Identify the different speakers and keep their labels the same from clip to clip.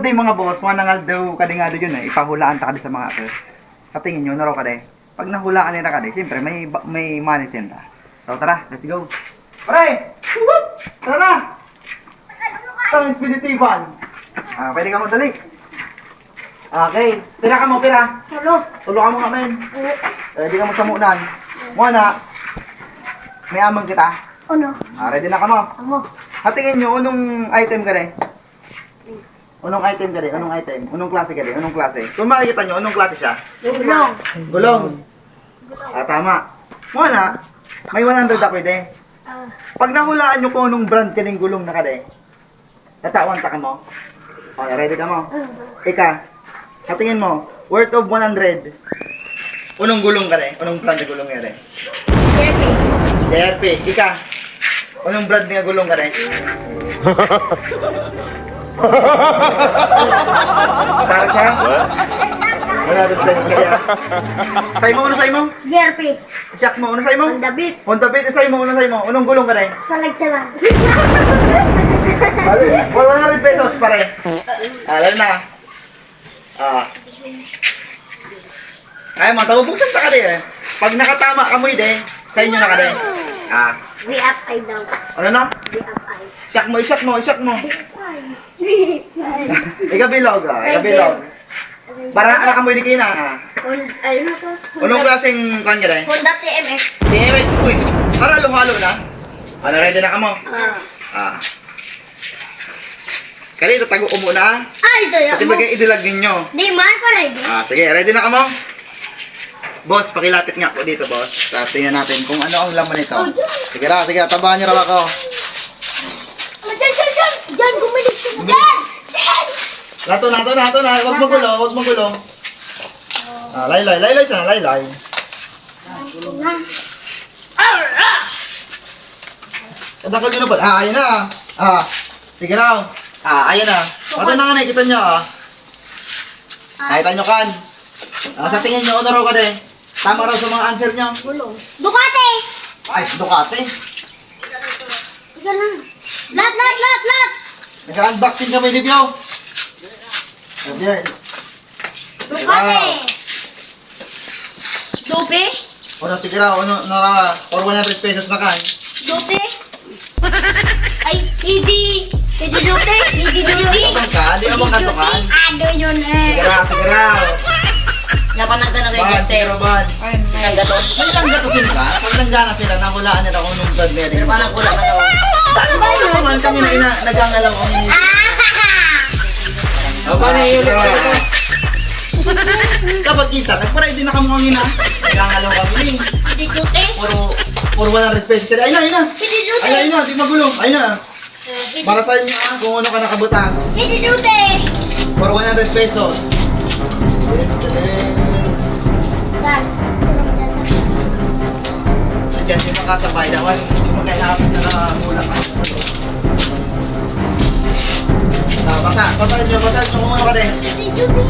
Speaker 1: day mga boss, manangal daw kadingado yun eh. Ipahulaan ta kada sa mga atos. Sa tingin nyo, naro kada. Pag nahulaan nila kada, siyempre may money senda. So tara, let's go. Pare! Tara na! Ito, Expeditive Van. Pwede ka mo dali. Okay. Pira ka mo, pira. Tulo ka mo ka, men. Ready ka mo sa munan. Muna, may amang kita.
Speaker 2: Ano?
Speaker 1: Ready na ka mo.
Speaker 2: Amo.
Speaker 1: Hatingin nyo, unong item ka rin? Unong item ka rin? Unong item? Unong klase ka rin? Unong klase? Kung makikita nyo, unong klase siya?
Speaker 2: Gulong.
Speaker 1: Gulong. Tama. Muna, may 100 ako ide. Pag nahulaan nyo kung anong brand ka ning gulong na ka rin, tatawan ta ka mo. Okay, ready ka mo? Ika, hatingin mo, worth of 100. Unong gulong ka rin? Unong brand na gulong ka rin? JRP. Ika, unong brand nga gulong ka rin? Para siya? 100 pesos kaya. Say mo, ano say mo?
Speaker 2: JRP.
Speaker 1: Siyak mo, ano say mo?
Speaker 2: Honda Beat.
Speaker 1: Honda Beat, say mo, ano say mo? Unong gulong ka rin?
Speaker 2: Salag-salag.
Speaker 1: 100 pesos pare. Lalo na. Ay, matabubuksan ta ka din eh. Pag nakatama ka mo ide, sa inyo na ka din.
Speaker 2: We up, I down.
Speaker 1: Ano na?
Speaker 2: We up, I.
Speaker 1: Siyak mo, siyak mo, siyak mo.
Speaker 2: We
Speaker 1: Ikabilog, ikabilog. Para anak ka mo hindi kina.
Speaker 2: Ano to?
Speaker 1: Unong klaseng kan ka din?
Speaker 2: Honda TMX.
Speaker 1: Damn uy. Para halo na. Ano, ready na ka mo? Kali, tatago ko muna.
Speaker 2: Ito yan.
Speaker 1: Pati bagay idilag ninyo.
Speaker 2: Di man pa ready.
Speaker 1: Sige, ready na ka mo? Boss, pakilapit nga po dito, boss. Tingnan natin kung ano ang laman nito. Sige ra, sige, tabahan niyo raw ako.
Speaker 2: Diyan, gumilig ka. Diyan!
Speaker 1: Nato na. Huwag magulo, huwag magulo. Laylay sana, laylay. Kadakal nyo na ba? Ayan na. Sige raw. Ayan na. Mata na nga nakikita nyo, Nakita nyo kan. Sa tingin nyo, ano raw ka din? Tama raw sa mga answer nyo.
Speaker 2: Ducati!
Speaker 1: Ay, Ducati.
Speaker 2: Ika na. Lat!
Speaker 1: Nag-unboxing kami, Livio. Ayan.
Speaker 2: Ducati! Dupe?
Speaker 1: Sige raw, for 100 pesos na kan.
Speaker 2: Dupe? Ay, hindi Dupe?
Speaker 1: Abang ka, di abang ka to kan.
Speaker 2: Ano yun eh?
Speaker 1: Sige raw.
Speaker 3: Napanag ka na kay
Speaker 1: Bad, sige
Speaker 3: Mister.
Speaker 1: raw, bad.
Speaker 3: Nagato.
Speaker 1: May langgatosin ka? Pag langgana sila, nahulaan nila kung anong brand meron.
Speaker 3: Pero parang kulang ka daw.
Speaker 1: Dati ba yun naman kanina nagangalaw ko ni...
Speaker 3: Paano yung ulit?
Speaker 1: Dapat kita, nagparay din na kami kanina. Nagangalaw kami.
Speaker 2: Hindi Dupe?
Speaker 1: For 100 pesos. Ayun na.
Speaker 2: Hindi Dupe?
Speaker 1: Ayun na, di magulong. Ayun na. Para sa inyo kung ano ka nakabuta.
Speaker 2: Hindi Dupe?
Speaker 1: For 100 pesos.
Speaker 2: Saan? Sunod dyan sa...
Speaker 1: Nandiyan si makasabay dawan. Yung mga kailangan na nakahula ka. Basahin nyo kung ano ka din.
Speaker 2: Hindi Dupe?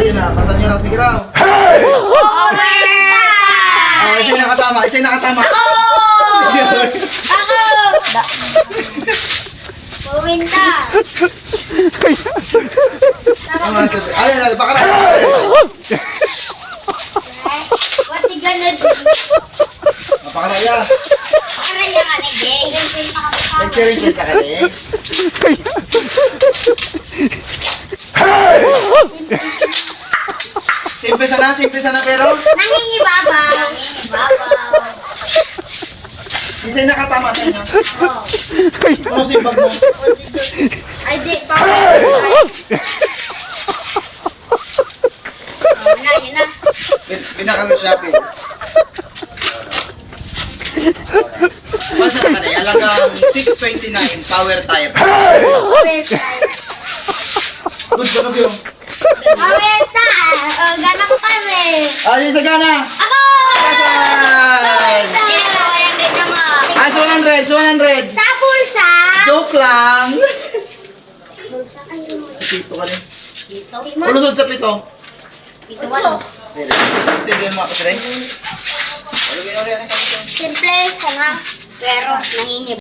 Speaker 1: Ayun na, basahin nyo raw. Sige raw. Isa yung nakatama.
Speaker 2: Ako! Puwinta!
Speaker 1: Ayun, baka na.
Speaker 2: What's he gonna do?
Speaker 1: Baka na yan.
Speaker 2: Para yung ano, gay.
Speaker 1: Nagsiringkit ka rin. Simple sana pero
Speaker 2: Nangingibabaw.
Speaker 1: isa yung nakatama sa inyo.
Speaker 2: Oh.
Speaker 1: Ano simbag mo?
Speaker 2: Ay, di. Pa. Yun na.
Speaker 1: Pinakalo shopping. Masa na ka na, alagang 629 power tire. Good ba na yun?
Speaker 2: Mawerta. Gana ko kami.
Speaker 1: Ayun sa gana!
Speaker 2: Ako!
Speaker 1: Asan?
Speaker 2: Hindi na 100 naman.
Speaker 1: 100!
Speaker 2: Sa bulsa.
Speaker 1: Joke lang!
Speaker 2: Bulsa kayo.
Speaker 1: Sa pito ka rin.
Speaker 2: Dito.
Speaker 1: Ulusod sa pito.
Speaker 2: Dito wala.
Speaker 1: Tindihan mo ako sila.
Speaker 2: Simple, sana. Pero, nangingib.